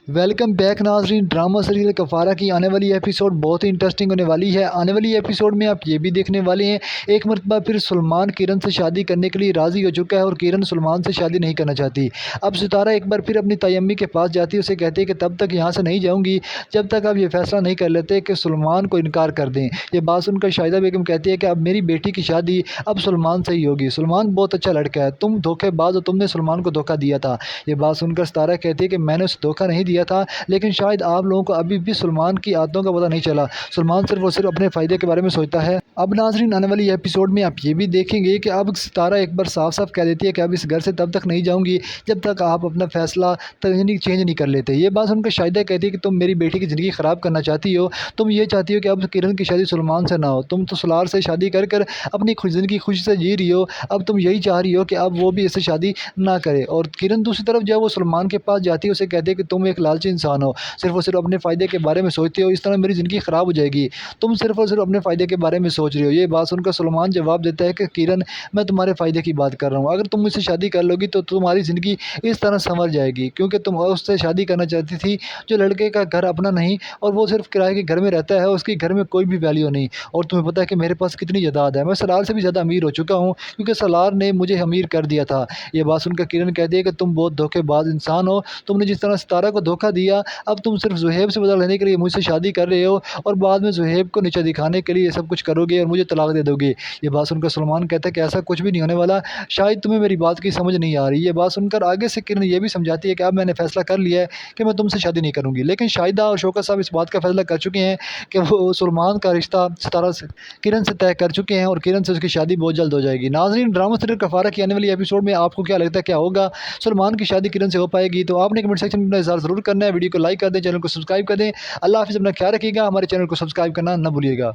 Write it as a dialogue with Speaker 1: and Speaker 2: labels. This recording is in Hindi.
Speaker 1: वेलकम बैक नाजरीन। ड्रामा सीरियल कफारा की आने वाली एपिसोड बहुत ही इंटरेस्टिंग होने वाली है। आने वाली एपिसोड में आप ये भी देखने वाले हैं, एक मरतबा फिर सलमान किरण से शादी करने के लिए राज़ी हो चुका है और किरण सलमान से शादी नहीं करना चाहती। अब सितारा एक बार फिर अपनी ताई अम्मी के पास जाती है, उसे कहती है कि तब तक यहाँ से नहीं जाऊँगी जब तक आप ये फैसला नहीं कर लेते कि सलमान को इनकार कर दें। ये बात सुनकर शाहिदा बेगम कहती है कि अब मेरी बेटी की शादी अब सलमान से ही होगी। सलमान बहुत अच्छा लड़का है, तुम धोखेबाज हो, तुमने सलमान को धोखा दिया था। ये बात सुनकर सितारा कहती है कि मैंने उसे धोखा नहीं दिया था, लेकिन शायद आप लोगों को अभी भी सलमान की आदतों का पता नहीं चला। सलमान सिर्फ और सिर्फ अपने फ़ायदे के बारे में सोचता है। अब नाजरीन आने वाली एपिसोड में आप ये भी देखेंगे कि अब सितारा एक बार साफ साफ कह देती है कि अब इस घर से तब तक नहीं जाऊंगी जब तक आप अपना फैसला चेंज नहीं कर लेते। ये बात सुनकर शाहिदा कहती है कि तुम मेरी बेटी की ज़िंदगी ख़राब करना चाहती हो, तुम ये चाहती हो कि अब किरण की शादी सलमान से ना हो। तुम तो सलार से शादी कर कर अपनी ज़िंदगी खुशी से जी रही हो, अब तुम यही चाह रही हो कि अब वो भी इससे शादी ना करे। और किरण दूसरी तरफ जब वो सलमान के पास जाती है, उसे कहती है कि तुम एक लालची इंसान हो, सिर्फ और सिर्फ अपने फ़ायदे के बारे में सोचते हो, इस तरह मेरी ज़िंदगी ख़राब हो जाएगी, तुम सिर्फ और सिर्फ अपने फ़ायदे के बारे में सोच रही हो। ये बात सुनकर सलमान जवाब देता है कि किरण, मैं तुम्हारे फ़ायदे की बात कर रहा हूँ, अगर तुम मुझसे शादी कर लोगी तो तुम्हारी ज़िंदगी इस तरह संवर जाएगी, क्योंकि तुम उससे शादी करना चाहती थी जो लड़के का घर अपना नहीं और वो सिर्फ किराए के घर में रहता है, उसके घर में कोई भी वैल्यू नहीं। और तुम्हें पता है कि मेरे पास कितनी जायदाद है, मैं सलार से भी ज़्यादा अमीर हो चुका हूँ, क्योंकि सलार ने मुझे अमीर कर दिया था। ये बात सुनकर किरण कहती है कि तुम बहुत धोखेबाज इंसान हो, तुमने जिस तरह सितारा को धोखा दिया, अब तुम सिर्फ ज़ुहैब से बदला लेने के लिए मुझसे शादी कर रहे हो और बाद में ज़ुहैब को नीचा दिखाने के लिए ये सब कुछ करोगे और मुझे तलाक दे दोगे। ये बात सुनकर सलमान कहता है कि ऐसा कुछ भी नहीं होने वाला, शायद तुम्हें मेरी बात की समझ नहीं आ रही। ये बात सुनकर आगे से किरण ये भी समझाती है कि अब मैंने फैसला कर लिया है कि मैं तुमसे शादी नहीं करूँगी। लेकिन शाहिदा और शौकत साहब इस बात का फैसला कर चुके हैं कि वो सलमान का रिश्ता सितारा से किरण से तय कर चुके हैं और किरण से उसकी शादी बहुत जल्द हो जाएगी। नाज़रीन, ड्रामा सीरियल कफारा की आने वाली एपिसोड में आपको क्या लगता है, क्या होगा? सलमान की शादी किरण से हो पाएगी? तो आपने कमेंट सेक्शन में अपना इज़हार ज़रूर करना है। वीडियो को लाइक कर दें, चैनल को सब्सक्राइब कर दें। अल्लाह हाफ़िज़, अपना ख्याल रखिएगा, हमारे चैनल को सब्सक्राइब करना ना भूलिएगा।